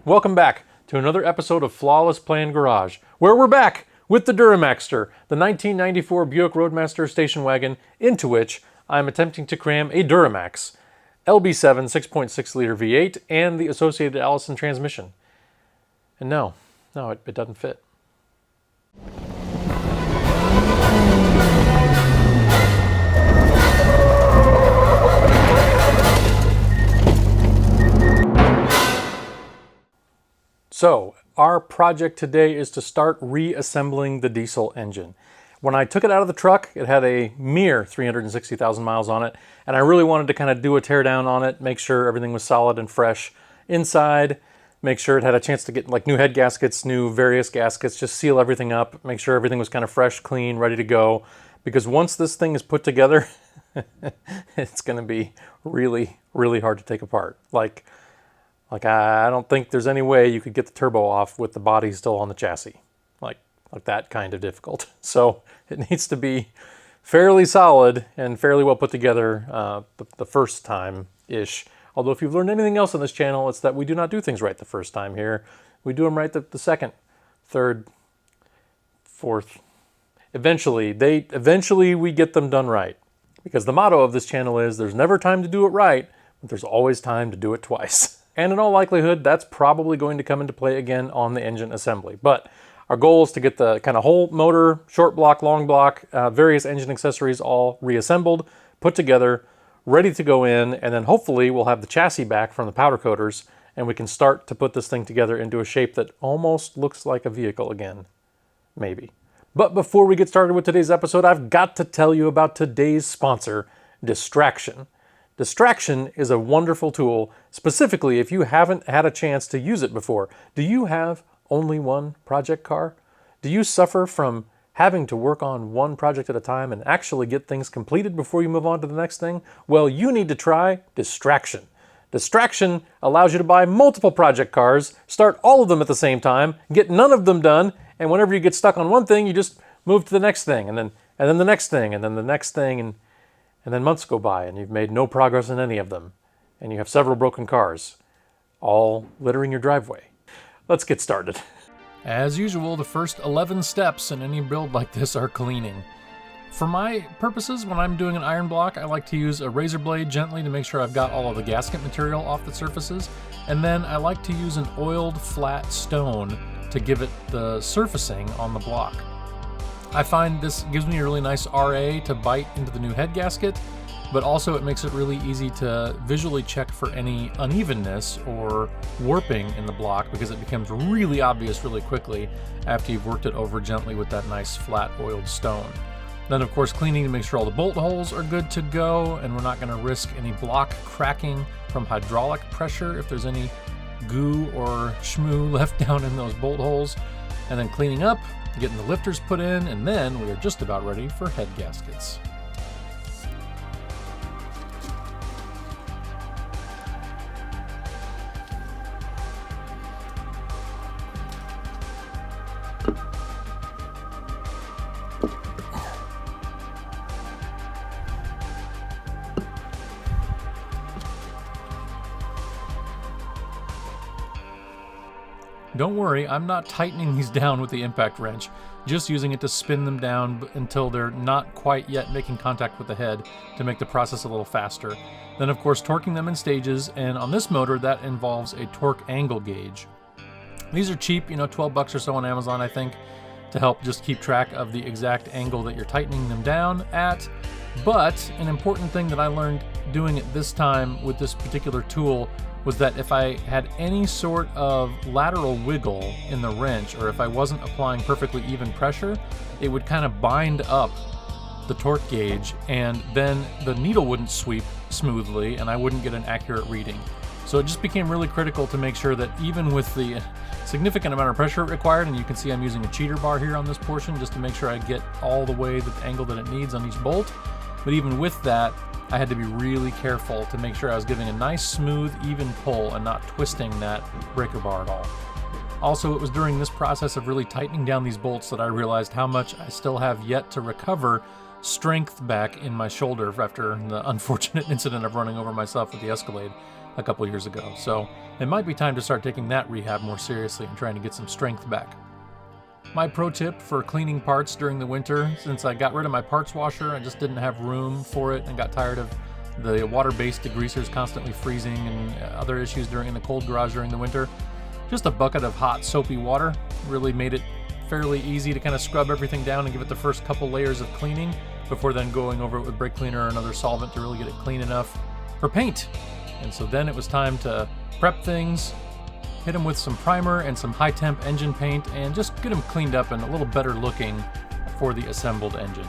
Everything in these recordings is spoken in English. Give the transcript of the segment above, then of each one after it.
welcome back to another episode of Flawless Plan Garage, where we're back with the Duramaxter, the 1994 Buick Roadmaster station wagon, into which I'm attempting to cram a Duramax LB7 6.6 liter V8 and the associated Allison transmission. And no, it doesn't fit. So, our project today is to start reassembling the diesel engine. When I took it out of the truck, it had a mere 360,000 miles on it, and I really wanted to kind of do a teardown on it, make sure everything was solid and fresh inside, make sure it had a chance to get like new head gaskets, new various gaskets, just seal everything up, make sure everything was kind of fresh, clean, ready to go. Because once this thing is put together, it's going to be really, really hard to take apart. Like I don't think there's any way you could get the turbo off with the body still on the chassis. Like that kind of difficult. So it needs to be fairly solid and fairly well put together the first time-ish. Although if you've learned anything else on this channel, it's that we do not do things right the first time here. We do them right the second, third, fourth. Eventually we get them done right. Because the motto of this channel is, there's never time to do it right, but there's always time to do it twice. And in all likelihood, that's probably going to come into play again on the engine assembly. But our goal is to get the kind of whole motor, short block, long block, various engine accessories all reassembled, put together, ready to go in, and then hopefully we'll have the chassis back from the powder coaters, and we can start to put this thing together into a shape that almost looks like a vehicle again. Maybe. But before we get started with today's episode, I've got to tell you about today's sponsor, Distraction. Distraction is a wonderful tool, specifically if you haven't had a chance to use it before. Do you have only one project car? Do you suffer from having to work on one project at a time and actually get things completed before you move on to the next thing? Well, you need to try Distraction. Distraction allows you to buy multiple project cars, start all of them at the same time, get none of them done, and whenever you get stuck on one thing, you just move to the next thing, and then the next thing, and then the next thing, and then months go by and you've made no progress in any of them. And you have several broken cars, all littering your driveway. Let's get started. As usual, the first 11 steps in any build like this are cleaning. For my purposes, when I'm doing an iron block, I like to use a razor blade gently to make sure I've got all of the gasket material off the surfaces. And then I like to use an oiled flat stone to give it the surfacing on the block. I find this gives me a really nice RA to bite into the new head gasket, but also it makes it really easy to visually check for any unevenness or warping in the block, because it becomes really obvious really quickly after you've worked it over gently with that nice flat oiled stone. Then of course cleaning to make sure all the bolt holes are good to go, and we're not going to risk any block cracking from hydraulic pressure if there's any goo or schmoo left down in those bolt holes. And then cleaning up, getting the lifters put in, and then we are just about ready for head gaskets. Don't worry, I'm not tightening these down with the impact wrench, just using it to spin them down until they're not quite yet making contact with the head to make the process a little faster. Then of course torquing them in stages, and on this motor that involves a torque angle gauge. These are cheap, 12 bucks or so on Amazon I think, to help just keep track of the exact angle that you're tightening them down at. But an important thing that I learned doing it this time with this particular tool was that if I had any sort of lateral wiggle in the wrench, or if I wasn't applying perfectly even pressure, it would kind of bind up the torque gauge, and then the needle wouldn't sweep smoothly and I wouldn't get an accurate reading. So it just became really critical to make sure that even with the significant amount of pressure required, and you can see I'm using a cheater bar here on this portion just to make sure I get all the way the angle that it needs on each bolt, but even with that, I had to be really careful to make sure I was giving a nice, smooth, even pull and not twisting that breaker bar at all. Also, it was during this process of really tightening down these bolts that I realized how much I still have yet to recover strength back in my shoulder after the unfortunate incident of running over myself with the Escalade. a couple years ago. So it might be time to start taking that rehab more seriously and trying to get some strength back. My pro tip for cleaning parts during the winter, since I got rid of my parts washer, I just didn't have room for it and got tired of the water-based degreasers constantly freezing and other issues in the cold garage during the winter. Just a bucket of hot soapy water really made it fairly easy to kind of scrub everything down and give it the first couple layers of cleaning before then going over it with brake cleaner or another solvent to really get it clean enough for paint. And so then it was time to prep things, hit them with some primer and some high temp engine paint, and just get them cleaned up and a little better looking for the assembled engine.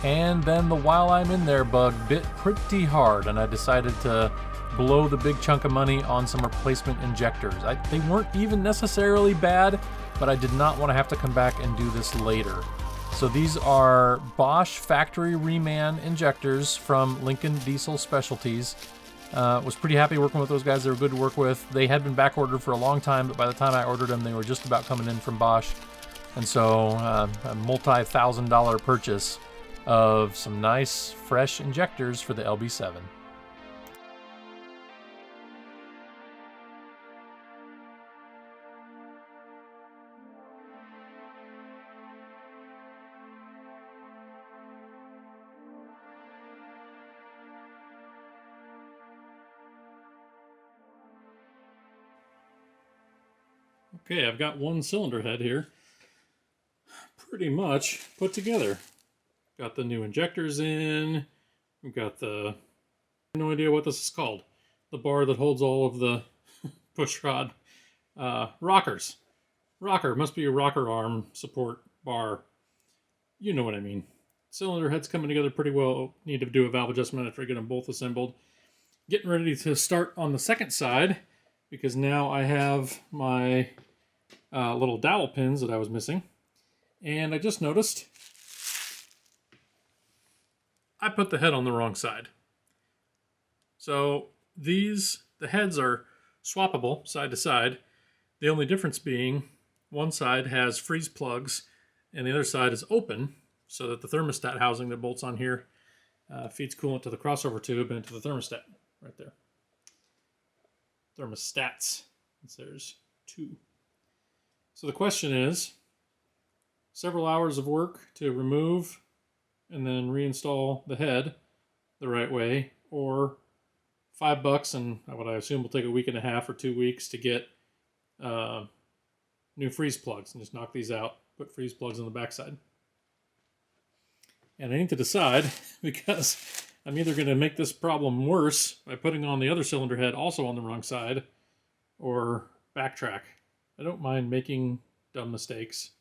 And then the while I'm in there bug bit pretty hard, and I decided to blow the big chunk of money on some replacement injectors. They weren't even necessarily bad, but I did not want to have to come back and do this later. So these are Bosch factory reman injectors from Lincoln Diesel Specialties. Was pretty happy working with those guys. They were good to work with. They had been back ordered for a long time, but by the time I ordered them, they were just about coming in from Bosch. And so a multi-$1,000 purchase of some nice fresh injectors for the LB7. Okay, I've got one cylinder head here pretty much put together. Got the new injectors in. We've got the, I have no idea what this is called. The bar that holds all of the push rod rockers. Rocker, must be a rocker arm support bar. You know what I mean. Cylinder head's coming together pretty well. Need to do a valve adjustment after I get them both assembled. Getting ready to start on the second side because now I have my little dowel pins that I was missing. And I just noticed I put the head on the wrong side. So the heads are swappable side to side. The only difference being one side has freeze plugs and the other side is open so that the thermostat housing that bolts on here feeds coolant to the crossover tube and to the thermostat right there. Thermostats. There's two. So the question is, several hours of work to remove and then reinstall the head the right way, or $5 and what I assume will take a week and a half or 2 weeks to get new freeze plugs and just knock these out, put freeze plugs on the backside. And I need to decide because I'm either going to make this problem worse by putting on the other cylinder head also on the wrong side or backtrack. I don't mind making dumb mistakes.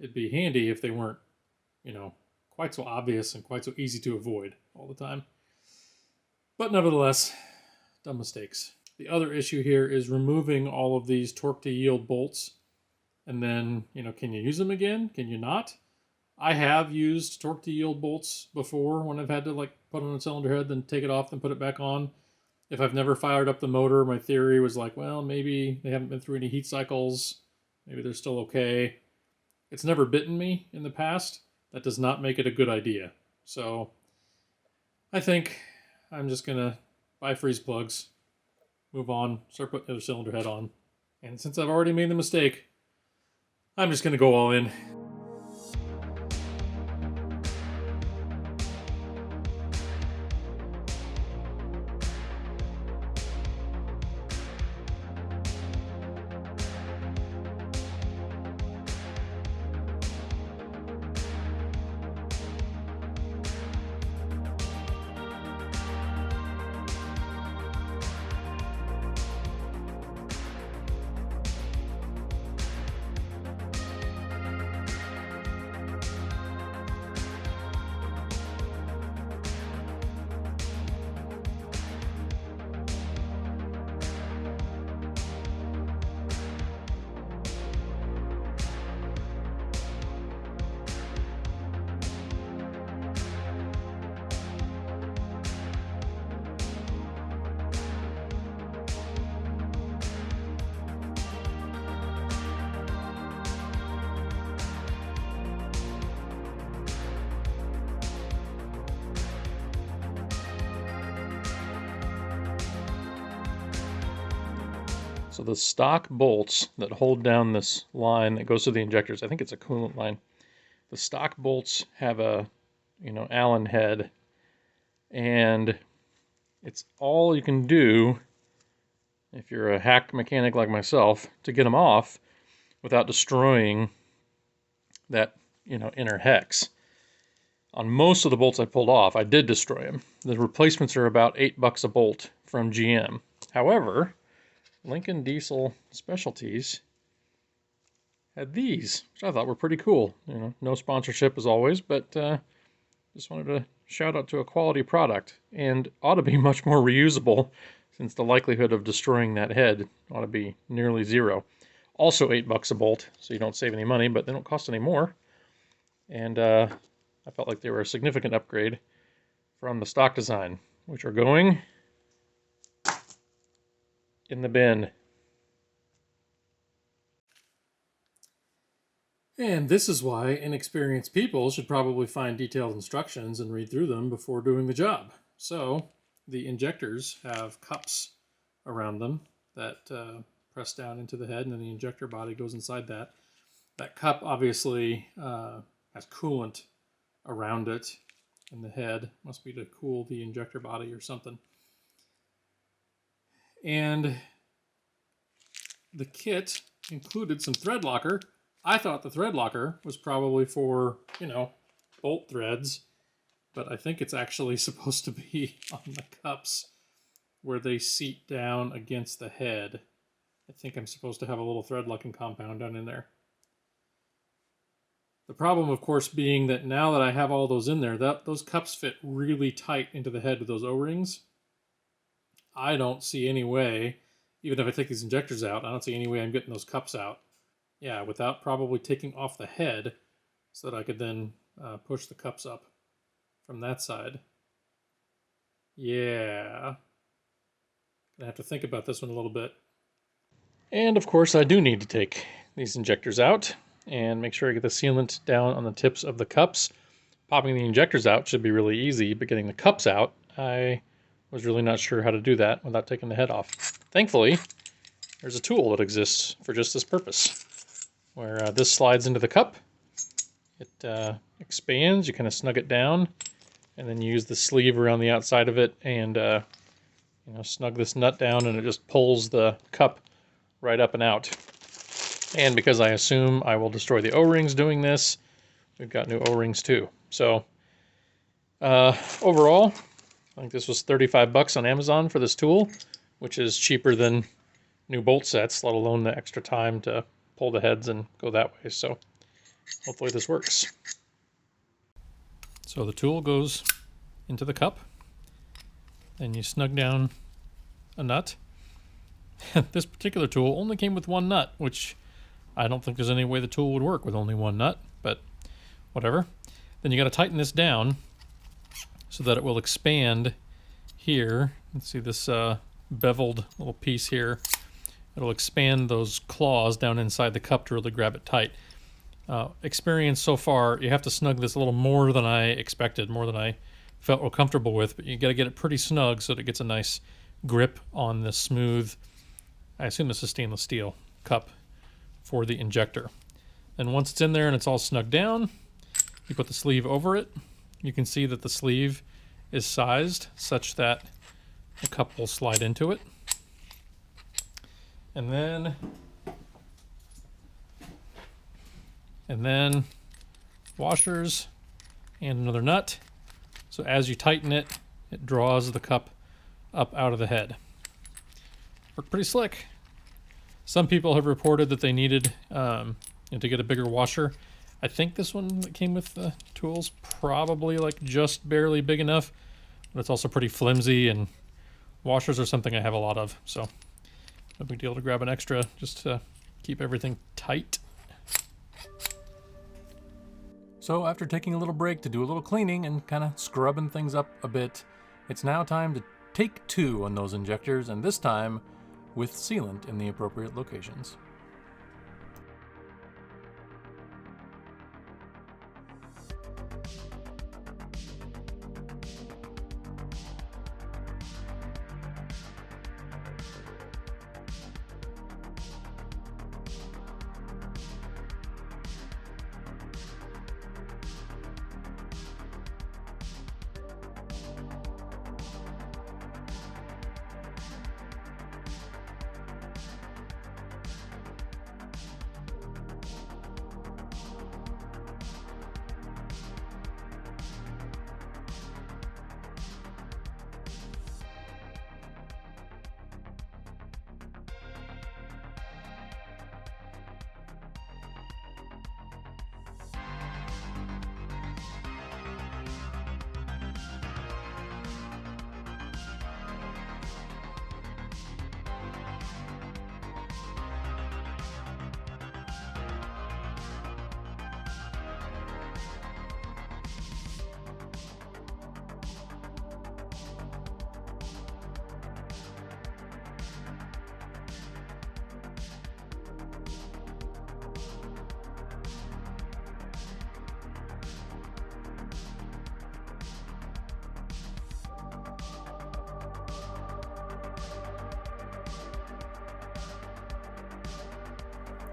It'd be handy if they weren't, quite so obvious and quite so easy to avoid all the time. But nevertheless, dumb mistakes. The other issue here is removing all of these torque to yield bolts. And then, can you use them again? Can you not? I have used torque to yield bolts before when I've had to put on a cylinder head, then take it off, then put it back on. If I've never fired up the motor, my theory was well, maybe they haven't been through any heat cycles. Maybe they're still okay. It's never bitten me in the past. That does not make it a good idea. So I think I'm just going to buy freeze plugs, move on, start putting the other cylinder head on. And since I've already made the mistake, I'm just going to go all in. So the stock bolts that hold down this line that goes to the injectors, I think it's a coolant line. The stock bolts have a, Allen head, and it's all you can do if you're a hack mechanic like myself to get them off without destroying that, inner hex. On most of the bolts I pulled off, I did destroy them. The replacements are about $8 a bolt from GM. However, Lincoln Diesel Specialties had these, which I thought were pretty cool. No sponsorship as always, but just wanted to shout out to a quality product, and ought to be much more reusable since the likelihood of destroying that head ought to be nearly zero. Also $8 a bolt, so you don't save any money, but they don't cost any more. And I felt like they were a significant upgrade from the stock design, which are going in the bin. And this is why inexperienced people should probably find detailed instructions and read through them before doing the job. So the injectors have cups around them that press down into the head, and then the injector body goes inside that. That cup obviously has coolant around it, and the head must be to cool the injector body or something. And the kit included some thread locker. I thought the thread locker was probably for, bolt threads, but I think it's actually supposed to be on the cups where they seat down against the head. I think I'm supposed to have a little thread locking compound down in there. The problem, of course, being that now that I have all those in there, those cups fit really tight into the head with those O-rings. I don't see any way, even if I take these injectors out, I don't see any way I'm getting those cups out. Yeah, without probably taking off the head so that I could then push the cups up from that side. Yeah. I have to think about this one a little bit. And of course I do need to take these injectors out and make sure I get the sealant down on the tips of the cups. Popping the injectors out should be really easy, but getting the cups out, I was really not sure how to do that without taking the head off. Thankfully, there's a tool that exists for just this purpose, where this slides into the cup. It expands, you kind of snug it down, and then you use the sleeve around the outside of it and snug this nut down, and it just pulls the cup right up and out. And because I assume I will destroy the O-rings doing this, we've got new O-rings too. So overall, I think this was $35 on Amazon for this tool, which is cheaper than new bolt sets, let alone the extra time to pull the heads and go that way. So hopefully this works. So the tool goes into the cup, and you snug down a nut. This particular tool only came with one nut, which I don't think there's any way the tool would work with only one nut, but whatever. Then you got to tighten this down so that it will expand here. Let's see this beveled little piece here. It'll expand those claws down inside the cup to really grab it tight. Experience so far, you have to snug this a little more than I expected, more than I felt real comfortable with, but you got to get it pretty snug so that it gets a nice grip on the smooth, I assume this is stainless steel cup for the injector. And once it's in there and it's all snugged down, you put the sleeve over it. You can see that the sleeve is sized such that the cup will slide into it. And then washers and another nut. So as you tighten it, it draws the cup up out of the head. Worked pretty slick. Some people have reported that they needed to get a bigger washer. I think this one that came with the tools probably like just barely big enough, but it's also pretty flimsy, and washers are something I have a lot of, so no big deal to grab an extra just to keep everything tight. So after taking a little break to do a little cleaning and kind of scrubbing things up a bit, it's now time to take two on those injectors, and this time with sealant in the appropriate locations.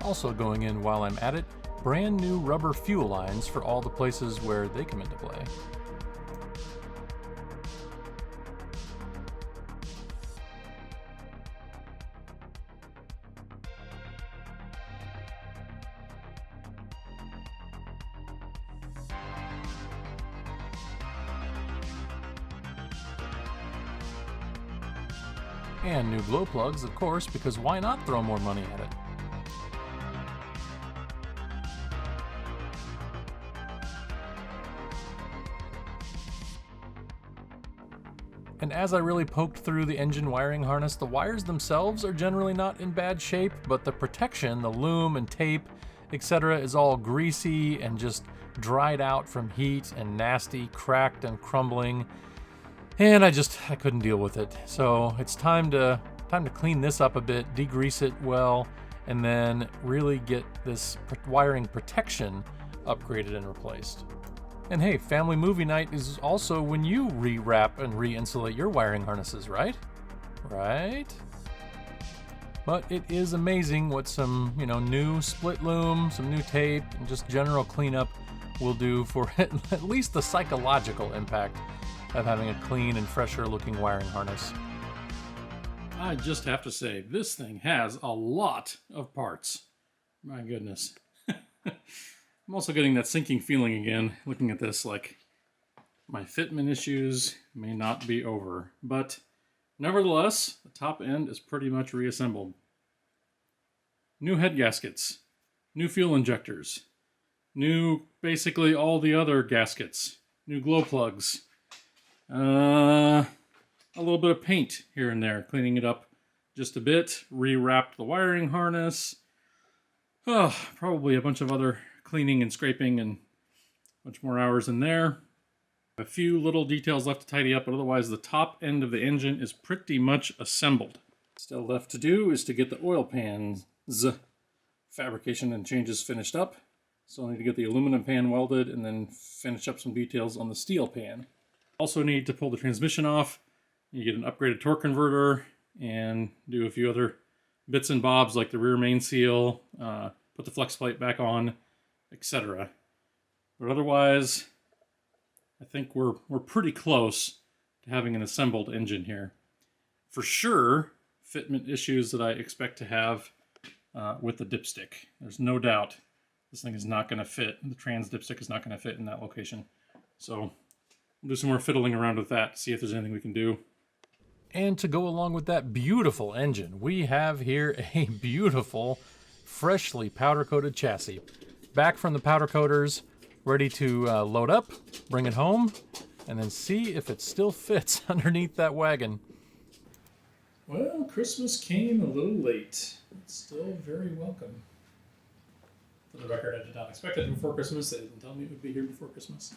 Also going in while I'm at it, brand new rubber fuel lines for all the places where they come into play. And new glow plugs, of course, because why not throw more money at it? And as I really poked through the engine wiring harness, the wires themselves are generally not in bad shape, but the protection, the loom and tape, etc. is all greasy and just dried out from heat and nasty, cracked and crumbling. And I couldn't deal with it. So it's time to clean this up a bit, degrease it well, and then really get this wiring protection upgraded and replaced. And hey, family movie night is also when you rewrap and re-insulate your wiring harnesses, right? Right? But it is amazing what some, new split loom, some new tape, and just general cleanup will do for at least the psychological impact of having a clean and fresher looking wiring harness. I just have to say, this thing has a lot of parts. My goodness. I'm also getting that sinking feeling again, looking at this, like my fitment issues may not be over. But nevertheless, the top end is pretty much reassembled. New head gaskets, new fuel injectors, new basically all the other gaskets, new glow plugs, a little bit of paint here and there, cleaning it up just a bit, rewrapped the wiring harness, probably a bunch of other cleaning and scraping and a bunch more hours in there. A few little details left to tidy up, but otherwise the top end of the engine is pretty much assembled. Still left to do is to get the oil pans fabrication and changes finished up. Still need to get the aluminum pan welded and then finish up some details on the steel pan. Also need to pull the transmission off. You get an upgraded torque converter and do a few other bits and bobs like the rear main seal, put the flex plate back on, etc. But otherwise, I think we're pretty close to having an assembled engine here. For sure, fitment issues that I expect to have with the dipstick. There's no doubt this thing is not going to fit. The trans dipstick is not going to fit in that location. So we'll do some more fiddling around with that, see if there's anything we can do. And to go along with that beautiful engine, we have here a beautiful, freshly powder-coated chassis. Back from the powder coaters, ready to load up, bring it home, and then see if it still fits underneath that wagon. Well, Christmas came a little late. It's still very welcome. For the record, I did not expect it before Christmas. They didn't tell me it would be here before Christmas.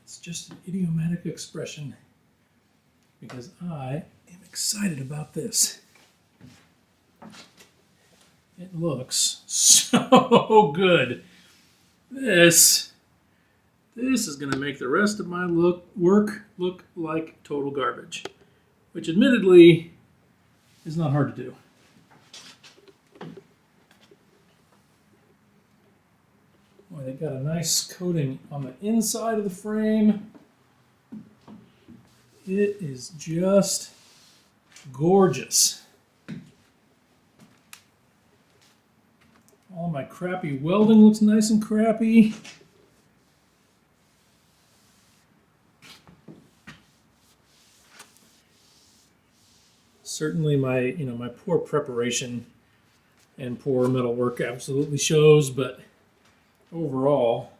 It's just an idiomatic expression because I am excited about this. It looks so good. This is going to make the rest of my work look like total garbage, which admittedly is not hard to do. Boy, they got a nice coating on the inside of the frame. It is just gorgeous. All my crappy welding looks nice and crappy. Certainly my poor preparation and poor metal work absolutely shows, but overall,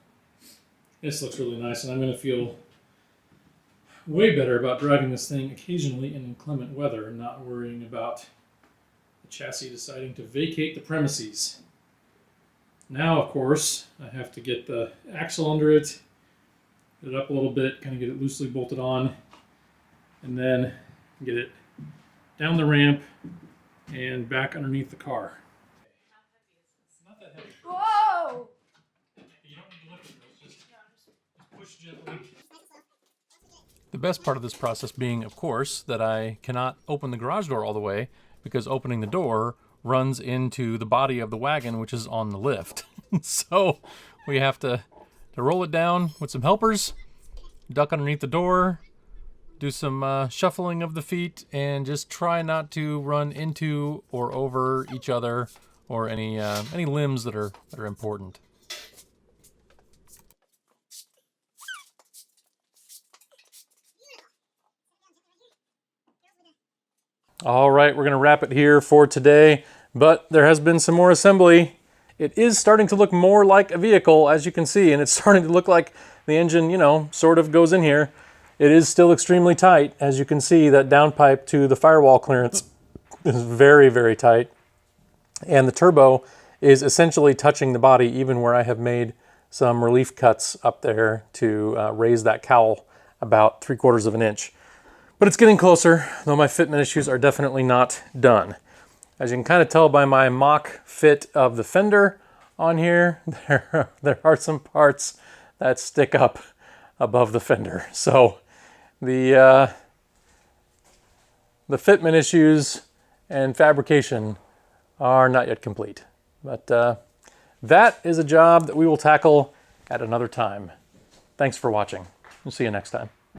this looks really nice, and I'm going to feel way better about driving this thing occasionally in inclement weather and not worrying about the chassis deciding to vacate the premises. Now, of course, I have to get the axle under it, get it up a little bit, kind of get it loosely bolted on, and then get it down the ramp and back underneath the car. It's not that heavy. Whoa! You don't need to lift it, just push gently. The best part of this process being, of course, that I cannot open the garage door all the way because opening the door runs into the body of the wagon, which is on the lift. So we have to roll it down with some helpers, duck underneath the door, do some shuffling of the feet, and just try not to run into or over each other or any limbs that are important. All right, we're going to wrap it here for today, but there has been some more assembly. It is starting to look more like a vehicle, as you can see, and it's starting to look like the engine, you know, sort of goes in here. It is still extremely tight. As you can see, that downpipe to the firewall clearance is very, very tight. And the turbo is essentially touching the body, even where I have made some relief cuts up there to raise that cowl about 3/4 of an inch. But it's getting closer, though my fitment issues are definitely not done. As you can kind of tell by my mock fit of the fender on here, there are some parts that stick up above the fender. So the fitment issues and fabrication are not yet complete. But that is a job that we will tackle at another time. Thanks for watching. We'll see you next time.